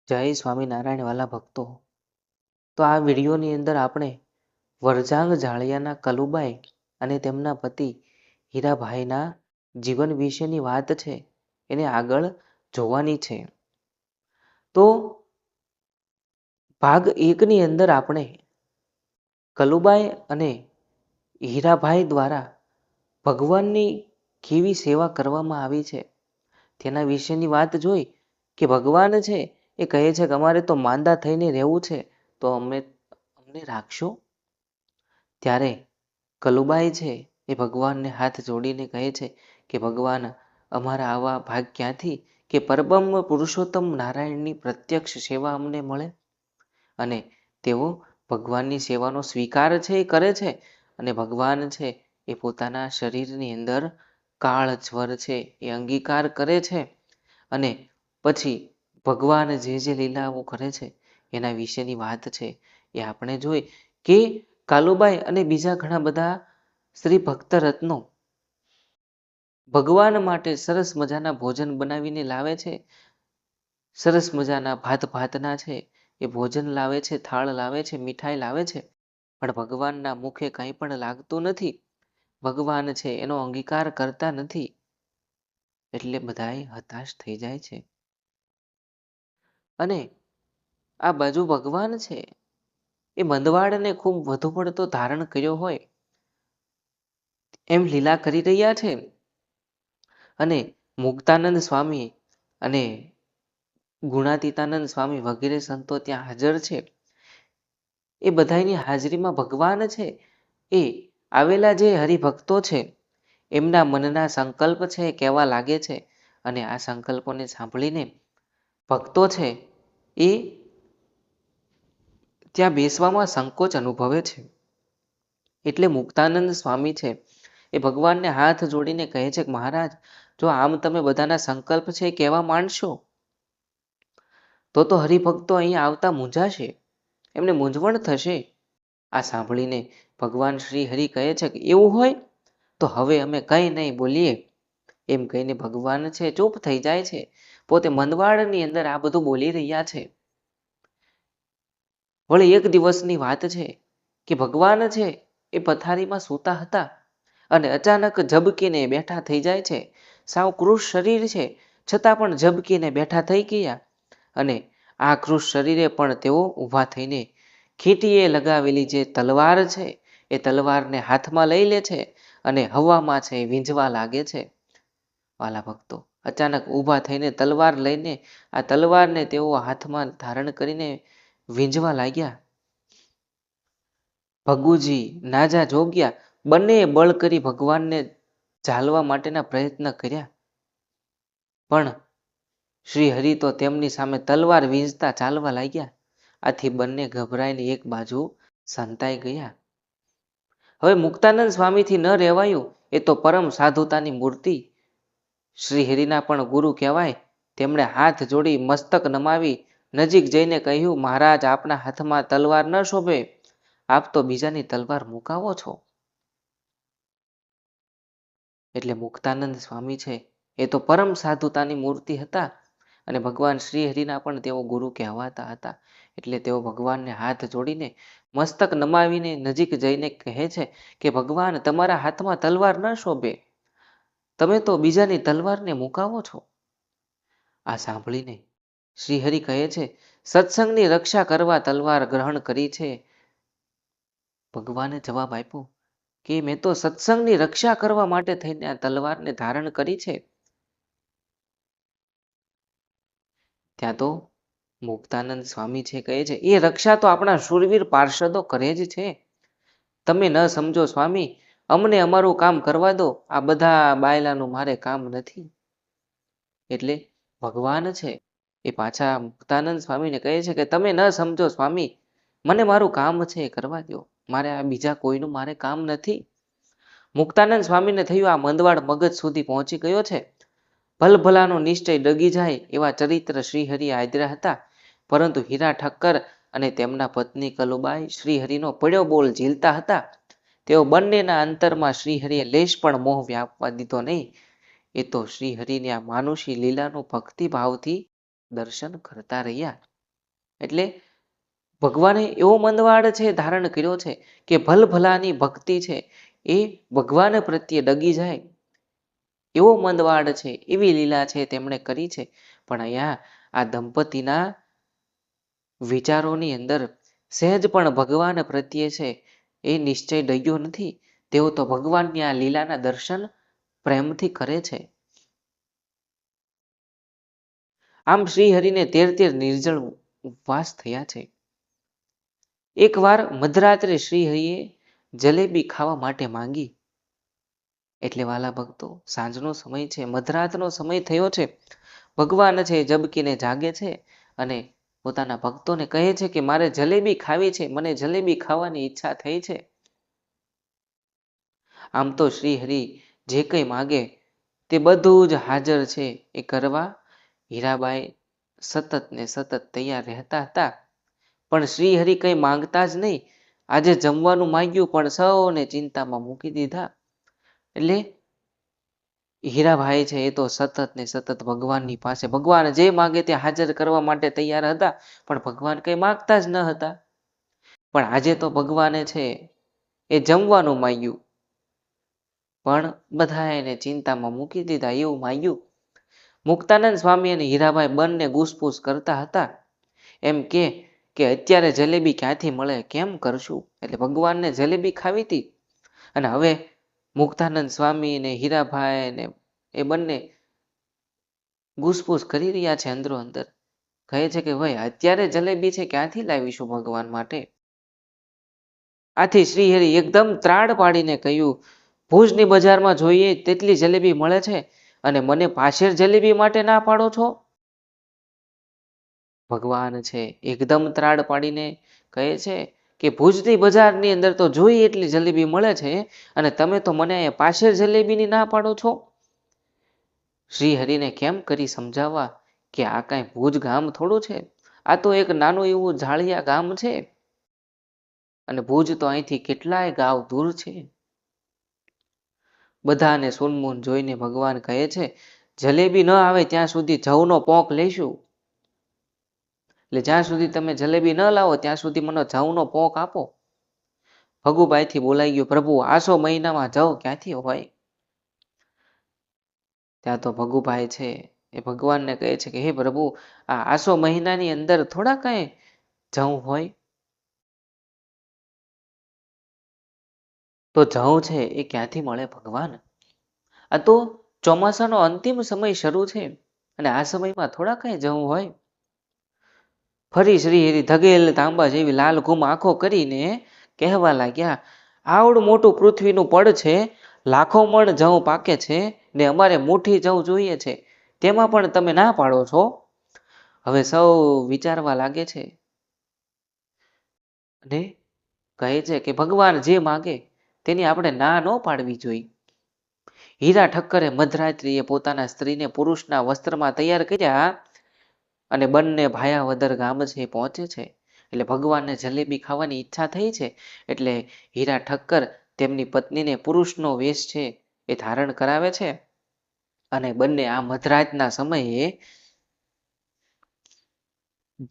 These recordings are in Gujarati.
જય સ્વામિનારાયણ વાલા ભક્તો. તો આ વિડીયોની અંદર આપણે વરજાંગ જાળિયાના કલુબાઈ અને તેમના પતિ હીરાભાઈના જીવન વિશેની વાત છે એને આગળ જોવાની છે. તો ભાગ 1ની અંદર આપણે કલુબાઈ અને હીરાભાઈ દ્વારા ભગવાનની કેવી સેવા કરવામાં આવી છે તેના વિશેની વાત જોઈ કે ભગવાન છે એ કહે છે કે અમારે તો માંદા થઈને રહેવું છે, તો અમને રાખશો. ત્યારે કલુબાઈ છે એ ભગવાનને હાથ જોડીને કહે છે કે ભગવાન, અમારા આવા ભાગ ક્યાંથી કે પરબ્રહ્મ પુરુષોત્તમ નારાયણની પ્રત્યક્ષ સેવા અમને મળે. અને તેઓ ભગવાનની સેવાનો સ્વીકાર છે એ કરે છે. અને ભગવાન છે એ પોતાના શરીરની અંદર કાળ જ્વર છે એ અંગીકાર કરે છે. અને પછી ભગવાન જે લીલાઓ કરે છે એના વિશેની વાત છે એ આપણે જોઈ કે કાલુબાઈ અને બીજા ઘણા બધા શ્રી ભક્ત રત્નો ભગવાન માટે સરસ મજાના ભોજન બનાવીને લાવે છે. સરસ મજાના ભાતના છે એ ભોજન લાવે છે, થાળ લાવે છે, મીઠાઈ લાવે છે, પણ ભગવાનના મુખે કંઈ પણ લાગતું નથી. ભગવાન છે એનો અંગીકાર કરતા નથી. એટલે બધાએ હતાશ થઈ જાય છે. અને આ બાજુ ભગવાન છે એ મંદવાડને ખૂબ વધુ પડતો ધારણ કર્યો હોય એમ લીલા કરી રહ્યા છે. અને મુક્તાનંદ સ્વામી અને ગુણાતીતાનંદ સ્વામી વગેરે સંતો ત્યાં હાજર છે. એ બધાની હાજરીમાં ભગવાન છે એ આવેલા જે હરિભક્તો છે એમના મનના સંકલ્પ છે એ કહેવા લાગે છે. અને આ સંકલ્પોને સાંભળીને ભક્તો છે એ ત્યાં બેસવામાં સંકોચ અનુભવે છે. એટલે મુક્તાનંદ સ્વામી છે એ ભગવાનને હાથ જોડીને કહે છે કે મહારાજ, જો આમ તમે બધાના સંકલ્પ છે એ કહેવા માંડશો તો હરિભક્તો અહીંયા આવતા મૂંઝાશે, એમને મૂંઝવણ થશે. આ સાંભળીને ભગવાન શ્રી હરિ કહે છે કે એવું હોય તો હવે અમે કંઈ નહીં બોલીએ. એમ કહીને ભગવાન છે ચૂપ થઈ જાય છે. પોતે મંદવાડની અંદર આ બધું બોલી રહ્યા છે. વળી એક દિવસની વાત છે કે ભગવાન છે એ પથારીમાં સૂતા હતા અને અચાનક ઝબકીને બેઠા થઈ જાય છે. સાવ કૃશ શરીર છે છતાં પણ ઝબકીને બેઠા થઈ ગયા. અને આ કૃશ શરીરે પણ તેઓ ઊભા થઈને ખીટીએ લગાવેલી જે તલવાર છે એ તલવારને હાથમાં લઈ લે છે અને હવામાં છે વીંઝવા લાગે છે. વાલા ભક્તો, અચાનક ઊભા થઈને તલવાર લઈને આ તલવારને તેઓ હાથમાં ધારણ કરીને વીંઝવા લાગ્યા. ભગુજી, નાજા, જોગ્યા બંને બળ કરી ભગવાનને ઝાલવા માટેના પ્રયત્ન કર્યા, પણ શ્રી હરિ તો તેમની સામે તલવાર વીંઝતા ચાલવા લાગ્યા. આથી બંને ગભરાઈને એક બાજુ સંતાઈ ગયા. હવે મુક્તાનંદ સ્વામીથી ન રહેવાયું. એ તો પરમ સાધુતાની મૂર્તિ, શ્રી હરિના પણ ગુરુ કહેવાય. તેમણે હાથ જોડી મસ્તક નમાવી નજીક જઈને કહ્યું, મહારાજ, આપના હાથમાં તલવાર ન શોભે, આપ તો બીજાની તલવાર મુકાવો છો. એટલે મુક્તાનંદ સ્વામી છે એ તો પરમ સાધુતાની મૂર્તિ હતા અને ભગવાન શ્રી હરિના પણ તેઓ ગુરુ કહેવાતા હતા. એટલે તેઓ ભગવાનને હાથ જોડીને મસ્તક નમાવીને નજીક જઈને કહે છે કે ભગવાન, તમારા હાથમાં તલવાર ન શોભે, તમે તો બીજાની તલવારને મુકાવો છો. આ સાંભળીને શ્રી હરિ કહે છે, સત્સંગની રક્ષા કરવા તલવાર ગ્રહણ કરી છે. ભગવાને જવાબ આપ્યો કે મેં તો સત્સંગની રક્ષા કરવા માટે થઈને આ તલવારને ધારણ કરી છે. ત્યાં તો મુક્તાનંદ સ્વામી છે કહે છે, એ રક્ષા તો આપણા શૂરવીર પાર્ષદો કરે જ છે. તમે ન સમજો સ્વામી, અમને અમારું કામ કરવા દો, આ બધા બાયલાનું મારે કામ નથી. એટલે ભગવાન છે એ પાછા મુક્તાનંદ સ્વામીને કહે છે કે તમે ન સમજો સ્વામી, મને મારું કામ છે એ કરવા દો, મારે આ બીજા કોઈનું મારે કામ નથી. મુક્તાનંદ સ્વામીને થયું આ મંદવાડ મગજ સુધી પહોંચી ગયો છે. ભલભલાનો નિશ્ચય ડગી જાય એવા ચરિત્ર શ્રીહરિ આદર્યા હતા. પરંતુ હીરા ઠક્કર અને તેમના પત્ની કલુબાઈ શ્રીહરિનો પડ્યો બોલ ઝીલતા હતા. તેઓ બંનેના અંતરમાં શ્રીહરિએ લેશ પણ મોહ વ્યાપવા દીધો નહીં. એ તો શ્રીહરિની આ માનુષી લીલાનું ભક્તિભાવથી દર્શન કરતા રહ્યા. એટલે ભગવાને એવો મંદવાડ છે ધારણ કર્યો છે કે ભલભલાની ભક્તિ છે એ ભગવાન પ્રત્યે ડગી જાય એવો મંદવાડ છે, એવી લીલા છે તેમણે કરી છે. પણ અહીંયા આ દંપતીના વિચારોની અંદર સહેજ પણ ભગવાન પ્રત્યે છે એ નિશ્ચય ડગ્યો નથી. તેઓ તો ભગવાનની આ લીલાના દર્શન પ્રેમથી કરે છે. આમ શ્રીહરિને 13 નિર્જળ ઉપવાસ થયા છે. એકવાર મધરાત્રે શ્રીહરિએ જલેબી ખાવા માટે માંગી. એટલે વાલા ભક્તો, સાંજનો સમય છે, મધરાતનો સમય થયો છે. ભગવાન છે જબકીને જાગે છે અને પોતાના ભક્તોને કહે છે કે મારે જલેબી ખાવી છે, મને જલેબી ખાવાની ઈચ્છા થઈ છે. આમ તો શ્રીહરિ જે કંઈ માગે તે બધું જ હાજર છે એ કરવા હીરાબાઈ સતત ને સતત તૈયાર રહેતા હતા. પણ શ્રીહરિ કંઈ માંગતા જ નહીં. આજે જમવાનું માંગ્યું પણ સૌને ચિંતામાં મૂકી દીધા. એટલે હીરાભાઈ છે એ તો સતત ને સતત ભગવાનની પાસે ભગવાન જે માંગે તે હાજર કરવા માટે તૈયાર હતા. પણ ભગવાન કંઈ માંગતા જ ન હતા. પણ આજે તો ભગવાને છે એ જમવાનું માંગ્યું પણ બધા એને ચિંતામાં મૂકી દીધા એવું માંગ્યું. મુક્તાનંદ સ્વામી અને હીરાભાઈ બંને ઘૂસપૂસ કરતા હતા. એમ કે અત્યારે જલેબી ક્યાંથી મળે, કેમ કરશું? એટલે ભગવાનને જલેબી ખાવી હતી. અને હવે મુક્તાનંદ સ્વામી ને હીરાભાઈ ને એ બંને ઘૂસપૂસ કરી રહ્યા છે અંદરો અંદર. કહે છે કે ભાઈ અત્યારે જલેબી છે ક્યાંથી લાવીશું ભગવાન માટે? આથી શ્રીહરિ એકદમ ત્રાડ પાડીને કહ્યું, ભુજની બજારમાં જોઈએ તેટલી જલેબી મળે છે અને મને પાછેર જલેબી માટે ના પાડો છો? ભગવાન છે એકદમ ત્રાડ પાડીને કહે છે કે ભુજની બજારની અંદર તો જોઈએ એટલી જલેબી મળે છે અને તમે તો મને પાછેર જલેબીની ના પાડો છો. શ્રીહરિને કેમ કરી સમજાવવા કે આ કાંઈ ભુજ ગામ થોડું છે, આ તો એક નાનું એવું ઝાડિયા ગામ છે અને ભુજ તો અહીંથી કેટલાય ગાવ દૂર છે. બધાને સુનમુન જોઈને ભગવાન કહે છે જલેબી ન આવે ત્યાં સુધી જવનો પોંક લઈશું. એટલે જ્યાં સુધી તમે જલેબી ન લાવો ત્યાં સુધી મને જવનો પોંક આપો. ભગુભાઈથી બોલાઈ ગયું, પ્રભુ આસો મહિનામાં જવ ક્યાંથી હોય? ત્યાં તો ભગુભાઈ છે એ ભગવાનને કહે છે કે હે પ્રભુ, આ આસો મહિનાની અંદર થોડા કાંઈ જવ હોય? તો જવ છે એ ક્યાંથી મળે ભગવાન? આ તો ચોમાસાનો અંતિમ સમય શરૂ છે અને આ સમયમાં થોડા કાંઈ જવ હોય? ફરી શ્રીહરિ ધગેલ તાંબા જેવી લાલ ઘૂમ આંખો કરીને કહેવા લાગ્યા, આવડું મોટું પૃથ્વીનું પડ છે, લાખો મણ જવ પાકે છે ને અમારે મુઠ્ઠી જવ જોઈએ છે, તેમાં પણ તમે ના પાડો છો. હવે સૌ વિચારવા લાગે છે અને કહે છે કે ભગવાન જે માગે તેની આપણે ના ન પાડવી જોઈએ. હીરા ઠક્કરે મધરાત્રિએ પોતાના સ્ત્રીને પુરુષના વસ્ત્રમાં તૈયાર કર્યા અને બંને ભાયાવદર ગામ છે પહોંચે છે. એટલે ભગવાનને જલેબી ખાવાની ઈચ્છા થઈ છે એટલે હીરા ઠક્કર તેમની પત્નીને પુરુષનો વેશ છે એ ધારણ કરાવે છે અને બંને આ મધરાતના સમયે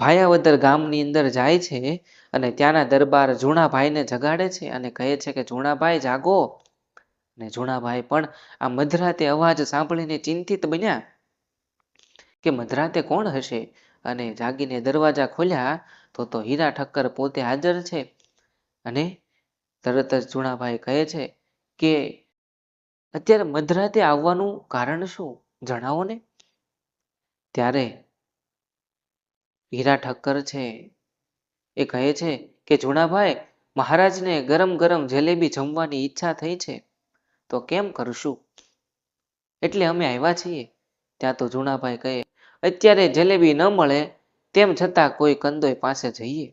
ભાયાવદર ગામની અંદર જાય છે અને ત્યાંના દરબાર ઝુણાભાઈને જગાડે છે અને કહે છે કે ઝુણાભાઈ જાગો. અને ઝુણાભાઈ પણ આ મધરાતે અવાજ સાંભળીને ચિંતિત બન્યા કે મધરાતે કોણ હશે, અને જાગીને દરવાજા ખોલ્યા તો હીરા ઠક્કર પોતે હાજર છે. અને તરત જ ઝુણાભાઈ કહે છે કે અત્યારે મધરાતે આવવાનું કારણ શું, જણાવો ને. ત્યારે હીરા ઠક્કર છે એ કહે છે કે ઝુણાભાઈ, મહારાજને ગરમ ગરમ જલેબી જમવાની ઈચ્છા થઈ છે, તો કેમ કરશું? એટલે અમે આવ્યા છીએ. ત્યાં તો ઝુણાભાઈ કહે, અત્યારે જલેબી ન મળે તેમ છતાં કોઈ કંદોય પાસે જઈએ.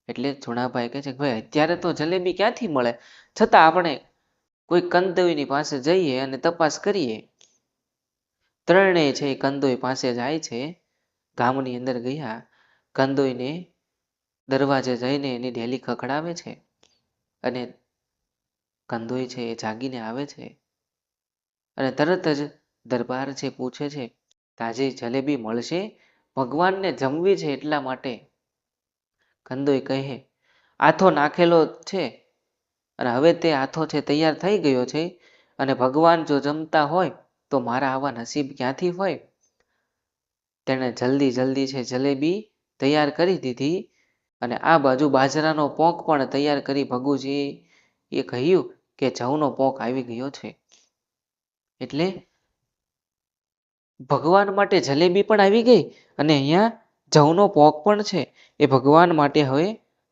એટલે ઝુણાભાઈ કહે છે કે ભાઈ અત્યારે તો જલેબી ક્યાંથી મળે, છતાં આપણે કોઈ કંદોયની પાસે જઈએ અને તપાસ કરીએ. ત્રણેય છે એ કંદોય પાસે જાય છે. ગામની અંદર ગયા, કંદોયને દરવાજે જઈને એની ઢેલી ખખડાવે છે અને કંદોય છે એ જાગીને આવે છે અને તરત જ દરબાર છે પૂછે છે તાજી જલેબી મળશે? ભગવાનને જમવી છે એટલા માટે કંદોય કહે આથો નાખેલો છે અને હવે તે આથો છે તૈયાર થઈ ગયો છે અને ભગવાન જો જમતા હોય તો મારા આવા નસીબ ક્યાંથી હોય. તેણે જલ્દી છે જલેબી તૈયાર કરી દીધી અને આ બાજુ બાજરાનો પોંક પણ તૈયાર કરી ભગુજી એ કહ્યું કે જવનો પોંક આવી ગયો છે. એટલે ભગવાન માટે જલેબી પણ આવી ગઈ અને અહીંયા જવનો પોંક પણ છે એ ભગવાન માટે હવે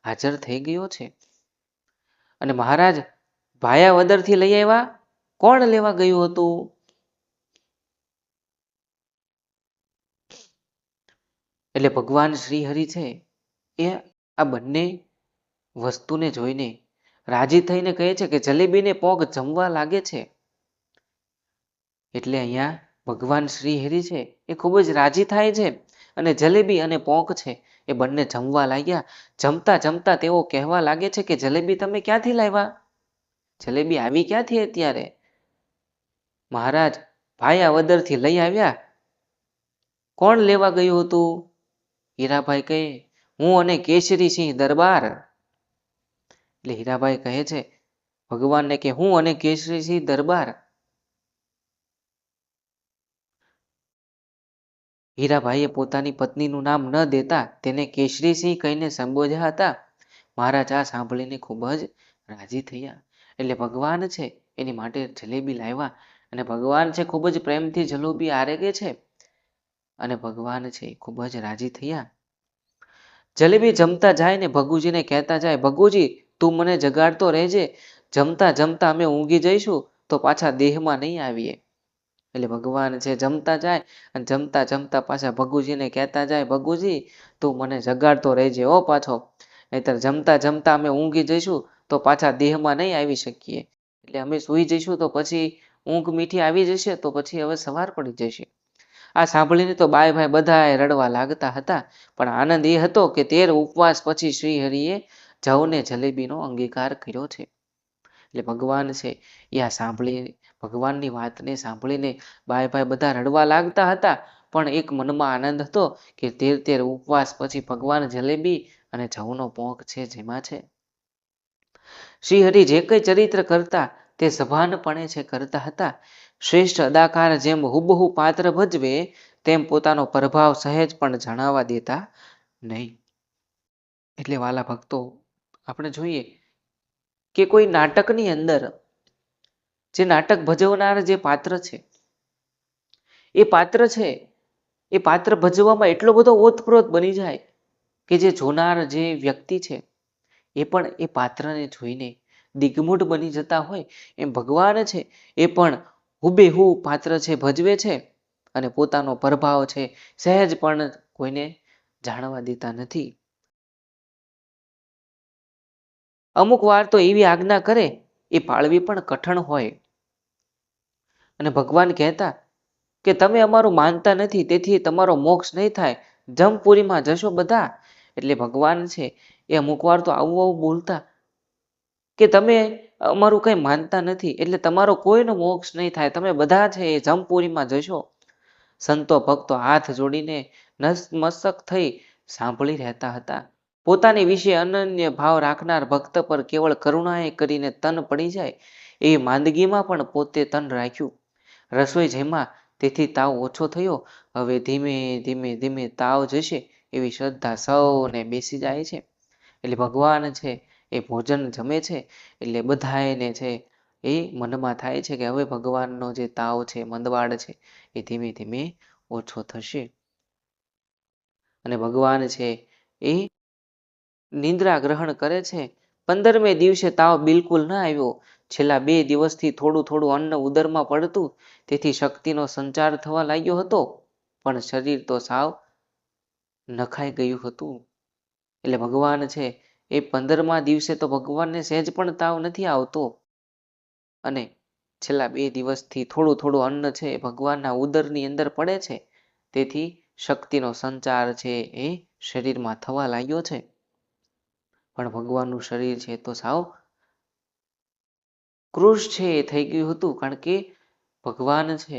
હાજર થઈ ગયો છે. અને મહારાજ ભાયાવદરથી લઈ આવ્યા. કોણ લેવા ગયું હતું? એટલે ભગવાન શ્રી હરિ છે એ આ બંને વસ્તુને જોઈને રાજી થઈને કહે છે કે જલેબીને પોંક જમવા લાગે છે. એટલે અહીંયા ભગવાન શ્રી હરિ છે એ ખૂબ જ રાજી થાય છે અને જલેબી અને પોંક છે એ બંને જમવા લાગ્યા. જમતા જમતા તેઓ કહેવા લાગે છે કે જલેબી તમે ક્યાંથી લાવ્યા? જલેબી આવી ક્યાંથી અત્યારે? મહારાજ ભાયાવદરથી લઈ આવ્યા. કોણ લેવા ગયું હતું? હીરાભાઈ કહે હું અને કેસરીસિંહ દરબાર. એટલે હીરાભાઈ કહે છે ભગવાનને કે હું અને કેસરીસિંહ દરબાર. હીરાભાઈએ પોતાની પત્નીનું નામ ન દેતા તેને કેસરીસિંહ કહીને સંબોધ્યા હતા. મહારાજ આ સાંભળીને ખૂબ જ રાજી થયા. એટલે ભગવાન છે એની માટે જલેબી લાવ્યા અને ભગવાન છે ખૂબ જ પ્રેમથી જલેબી આરેગે છે અને ભગવાન છે ખૂબ જ રાજી થયા. જલેબી જમતા જાય ને ભગુજીને કહેતા જાય ભગુજી તું મને જગાડતો રહેજે. જમતા જમતા અમે ઊંઘી જઈશું તો પાછા દેહમાં નહીં આવીએ. એટલે ભગવાન છે જમતા જાય અને જમતા જમતા પાછા ભગુજીને કહેતા જાય ભગુજી તું મને જગાડતો રહેજે હો પાછો, નહીતર જમતા જમતા અમે ઊંઘી જઈશું તો પાછા દેહમાં નહીં આવી શકીએ. એટલે અમે સૂઈ જઈશું તો પછી ઊંઘ મીઠી આવી જશે તો પછી હવે સવાર પડી જશે. આ સાંભળીને તો બાય ભાઈ બધાએ રડવા લાગતા હતા. પણ આનંદ એ હતો કે 13 ઉપવાસ પછી શ્રી હરિએ જવને જલેબીનો અંગીકાર કર્યો છે. એટલે ભગવાન છે એ આ સાંભળી ભગવાનની વાતને સાંભળીને બાય ભાઈ બધા રડવા લાગતા હતા. પણ એક મનમાં આનંદ હતો કે 13 ઉપવાસ પછી ભગવાન જલેબી અને જવનો પોંક છે જેમાં છે. શ્રી હરિ જે કંઈ ચરિત્ર કરતા તે સભાનપણે છે કરતા હતા. શ્રેષ્ઠ અદાકાર જેમ હુબહુ પાત્ર ભજવે તેમ પોતાનો પ્રભાવ સહેજ પણ જણાવવા દેતા નહીં. એટલે વાલા ભક્તો આપણે જોઈએ કે કોઈ નાટકની અંદર જે નાટક ભજવનાર જે પાત્ર છે એ પાત્ર ભજવવામાં એટલો બધો ઓતપ્રોત બની જાય કે જે જોનાર જે વ્યક્તિ છે એ પણ એ પાત્રને જોઈને દિગ્મૂઢ બની જતા હોય એમ ભગવાન છે એ પણ હુબેહુ પાત્ર છે ભજવે છે અને પોતાનો પ્રભાવ છે સહેજ પણ કોઈને જાણવા દેતા નથી. અમુક વાર તો એવી આજ્ઞા કરે એ પાળવી પણ કઠણ હોય. અને ભગવાન કહેતા કે તમે અમારું માનતા નથી તેથી તમારો મોક્ષ નહીં થાય, જમપુરીમાં જશો બધા. એટલે ભગવાન છે એ અમુક વાર તો આવું બોલતા કે તમે અમારું કંઈ માનતા નથી એટલે તમારો કોઈનો મોક્ષ નહીં થાય, તમે બધા છે એ જમપુરીમાં જશો. સંતો ભક્તો હાથ જોડીને નતમસ્તક થઈ સાંભળી રહેતા હતા. પોતાની વિશે અનન્ય ભાવ રાખનાર ભક્ત પર કેવળ કરુણાએ કરીને તન પડી જાય એવી માંદગીમાં પણ પોતે તન રાખ્યું. રસોઈ જેમાં તેથી તાવ ઓછો થયો, હવે ધીમે ધીમે ધીમે તાવ જશે એવી શ્રદ્ધા સૌને બેસી જાય છે. એટલે ભગવાન છે એ ભોજન જમે છે એટલે બધાને છે એ મનમાં થાય છે કે હવે ભગવાનનો જે તાવ છે મંદવાડ છે એ ધીમે ધીમે ઓછો થશે. અને ભગવાન છે એ નિંદ્રા ગ્રહણ કરે છે. 15મે દિવસે તાવ બિલકુલ ન આવ્યો. છેલ્લા 2 દિવસથી થોડું થોડું અન્ન ઉદરમાં પડતું તેથી શક્તિનો સંચાર થવા લાગ્યો હતો, પણ શરીર તો સાવ નખાઈ ગયું હતું. એટલે ભગવાન છે એ 15મા દિવસે તો ભગવાનને સહેજ પણ તાવ નથી આવતો અને છેલ્લા 2 દિવસથી થોડું થોડું અન્ન છે એ ભગવાનના ઉદરની અંદર પડે છે તેથી શક્તિનો સંચાર છે એ શરીરમાં થવા લાગ્યો છે. પણ ભગવાનનું શરીર છે તો સાવ કૃશ છે એ થઈ ગયું હતું, કારણ કે ભગવાન છે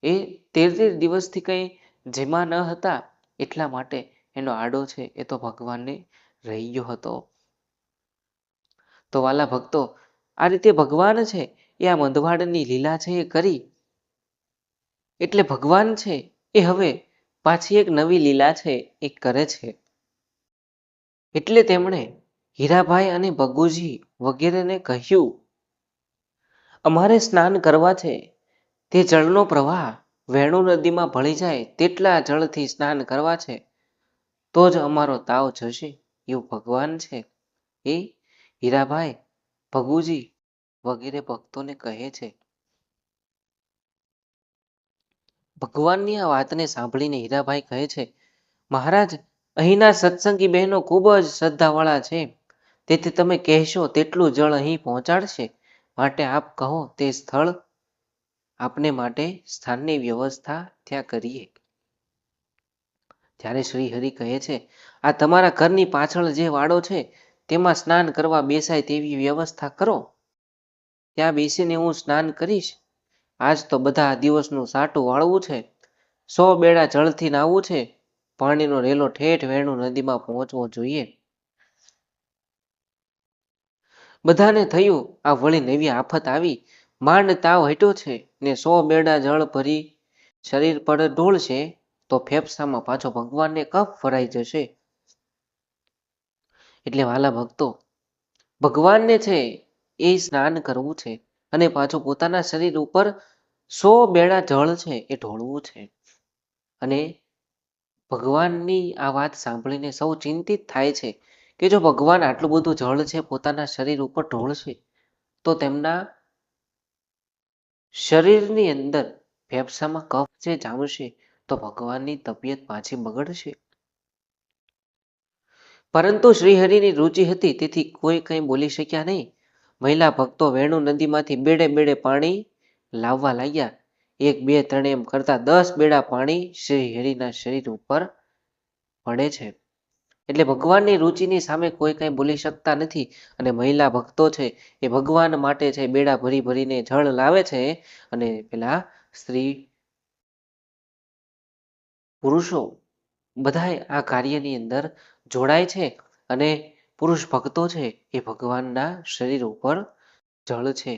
એ 13 દિવસથી કંઈ જેમાં ન હતા એટલા માટે એનો આડો છે એ તો ભગવાનને રહી ગયો હતો. તો વાલા ભક્તો, આ રીતે ભગવાન છે એ આ મંદવાડની લીલા છે એ કરી, એટલે ભગવાન છે એ હવે પાછી એક નવી લીલા છે એ કરે છે. એટલે તેમણે હીરાભાઈ અને ભગુજી વગેરેને કહ્યું, અમારે સ્નાન કરવા છે, તે જળનો પ્રવાહ વેણુ નદીમાં ભળી જાય તેટલા જળથી સ્નાન કરવા છે, તો જ અમારો તાવ જશે એવું ભગવાન છે એ હીરાભાઈ, ભગુજી વગેરે ભક્તોને કહે છે. ભગવાનની આ વાતને સાંભળીને હીરાભાઈ કહે છે, મહારાજ, અહીંના સત્સંગી બહેનો ખૂબ જ શ્રદ્ધાવાળા છે, તેથી તમે કહેશો તેટલું જળ અહીં પહોંચાડશે, માટે આપ કહો તે સ્થળ આપને માટે સ્થાનની વ્યવસ્થા ત્યાં કરીએ. ત્યારે શ્રી હરિ કહે છે, આ તમારા ઘરની પાછળ જે વાડો છે તેમાં સ્નાન કરવા બેસાય તેવી વ્યવસ્થા કરો. ત્યાં બેસીને હું સ્નાન કરીશ. આજ તો બધા દિવસનું સાટું વાળવું છે. 100 બેડા જળથી નાહવું છે. પાણીનો રેલો ઠેઠ વેણુ નદીમાં પહોંચવો જોઈએ. બધાને થયું આ વળી નવી આફત આવી, માંડ તાવ હટ્યો છે ને 100 બેડા જળ ભરી શરીર પર ઢોળશે તો ફેફસામાં પાછો ભગવાનને કફ ભરાઈ જશે. એટલે વાલા ભક્તો, ભગવાનને છે એ સ્નાન કરવું છે અને પાછું પોતાના શરીર ઉપર 100 બેડા જળ છે એ ઢોળવું છે. અને ભગવાનની આ વાત સાંભળીને સૌ ચિંતિત થાય છે કે જો ભગવાન આટલું બધું જળ છે પોતાના શરીર ઉપર ઢોળશે તો તેમના શરીરની અંદર ફેફસામાં કફ જે જામશે તો ભગવાનની તબિયત પાછી બગડશે. પરંતુ શ્રીહરિની રુચિ હતી તેથી કોઈ કંઈ બોલી શક્યા નહીં. મહિલા ભક્તો વેણુ નદીમાંથી બેડે બેડે પાણી લાવવા લાગ્યા. 1, 2, 3 એમ કરતા 10 બેડા પાણી શ્રીહરિના શરીર ઉપર પડે છે. એટલે ભગવાનની રુચિની સામે કોઈ કંઈ બોલી શકતા નથી. અને મહિલા ભક્તો છે એ ભગવાન માટે છે બેડા ભરી ભરીને જળ લાવે છે અને પેલા સ્ત્રી પુરુષો બધાય આ કાર્યની અંદર જોડાય છે અને પુરુષ ભક્તો છે એ ભગવાનના શરીર ઉપર જળ છે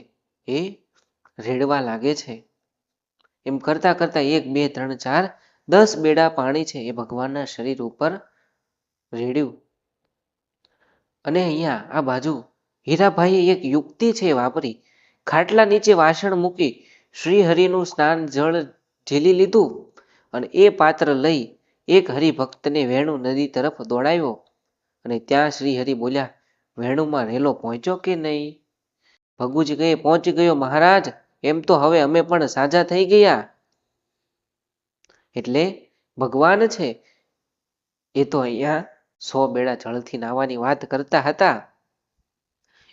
એ રેડવા લાગે છે. એમ કરતા કરતા 1, 2, 3, 4, 10 બેડા પાણી છે એ ભગવાનના શરીર ઉપર રેડ્યું. અને અહીંયા આ બાજુ હીરાભાઈએ એક યુક્તિ છે વાપરી. ખાટલા નીચે વાસણ મૂકી શ્રીહરિનું સ્નાન જળ ઝીલી લીધું અને એ પાત્ર લઈ એક હરિભક્તને વેણુ નદી તરફ દોડાવ્યો. અને ત્યાં શ્રીહરિ બોલ્યા, વેણુમાં રેલો પહોંચ્યો કે નહીં? ભગુજી કહે, પહોંચી ગયો મહારાજ, એમ તો હવે અમે પણ સાજા થઈ ગયા. એટલે ભગવાન છે એ તો અહીંયા 100 બેડા જળથી નાહવાની વાત કરતા હતા.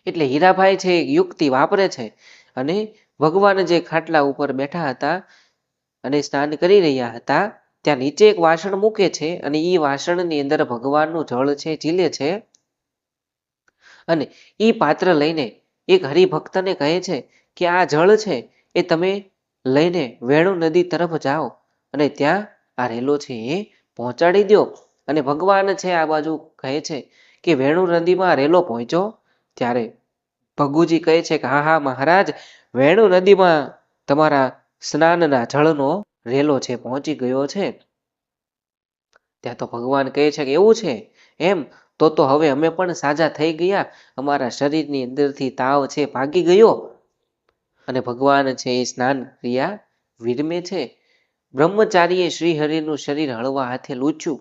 એટલે હીરાભાઈ છે એક યુક્તિ વાપરે છે અને ભગવાન જે ખાટલા ઉપર બેઠા હતા અને સ્નાન કરી રહ્યા હતા ત્યાં નીચે એક વાસણ મૂકે છે અને એ વાસણની અંદર ભગવાનનું જળ છે ઝીલે છે. અને એ પાત્ર લઈને એક હરિભક્તને કહે છે કે આ જળ છે એ તમે લઈને વેણુ નદી તરફ જાઓ અને ત્યાં આ રેલો છે એ પહોંચાડી દો. અને ભગવાન છે આ બાજુ કહે છે કે વેણુ નદીમાં રેલો પહોંચ્યો. ત્યારે ભગુજી કહે છે કે હા હા મહારાજ, વેણુ નદીમાં તમારા સ્નાનના જળનો રેલો છે પહોંચી ગયો છે. ત્યાં તો ભગવાન કહે છે કે એવું છે એમ, તો હવે અમે પણ સાજા થઈ ગયા, અમારા શરીરની અંદરથી તાવ છે ભાગી ગયો. અને ભગવાન છે એ સ્નાન ક્રિયા વિરમે છે. બ્રહ્મચારીએ શ્રીહરિનું શરીર હળવા હાથે લૂછ્યું,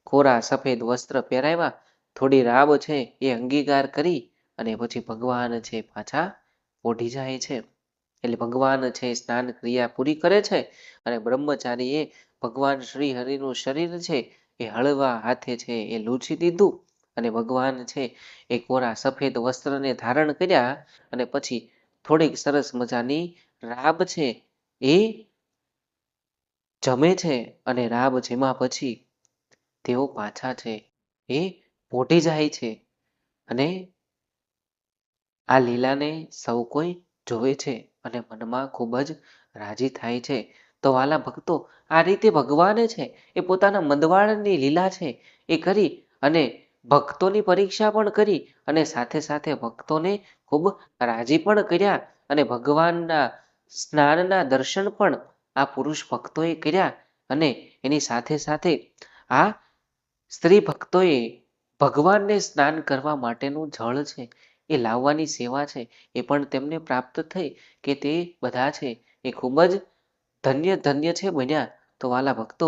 કોરા સફેદ વસ્ત્ર પહેરાવ્યા, થોડી રાબ છે એ અંગીકાર કરી અને પછી ભગવાન છે પાછા ઓઢી જાય છે. એટલે ભગવાન છે સ્નાન ક્રિયા પૂરી કરે છે અને બ્રહ્મચારીએ ભગવાન શ્રીહરિનું શરીર છે એ હળવા હાથે છે એ લૂછી દીધું અને ભગવાન છે એ કોરા સફેદ વસ્ત્રને ધારણ કર્યા અને પછી થોડીક સરસ મજાની રાબ છે એ જમે છે અને રાબ જેમાં પછી તેઓ પાછા છે એ પોઢી જાય છે. અને આ લીલાને સૌ કોઈ જોવે છે અને મનમાં ખૂબ જ રાજી થાય છે. તો વાલા ભક્તો, આ રીતે ભગવાને છે એ પોતાના મદવાળની લીલા છે એ કરી અને ભક્તોની પરીક્ષા પણ કરી અને સાથે સાથે ભક્તોને ખૂબ રાજી પણ કર્યા અને ભગવાનના સ્નાનના દર્શન પણ આ પુરુષ ભક્તોએ કર્યા અને એની સાથે સાથે આ સ્ત્રી ભક્તોએ ભગવાનને સ્નાન કરવા માટેનું જળ છે એ લાવવાની સેવા છે એ પણ તેમને પ્રાપ્ત થઈ કે તે બધા છે એ ખૂબ જ ધન્ય ધન્ય છે બન્યા. તો વાલા ભક્તો,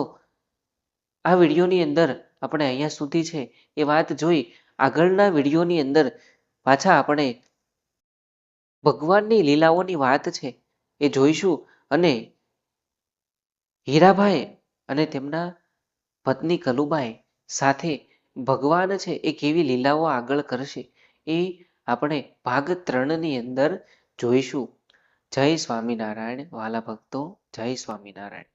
આ વિડીયોની અંદર આપણે અહીંયા સુધી છે એ વાત જોઈ. આગળના વિડીયોની અંદર પાછા આપણે ભગવાનની લીલાઓની વાત છે એ જોઈશું અને હીરાભાઈ અને તેમના પત્ની કલુબાઈ સાથે ભગવાન છે એ કેવી લીલાઓ આગળ કરશે એ આપણે ભાગ 3ની અંદર જોઈશું. જય સ્વામિનારાયણ વાલા ભક્તો, જય સ્વામિનારાયણ.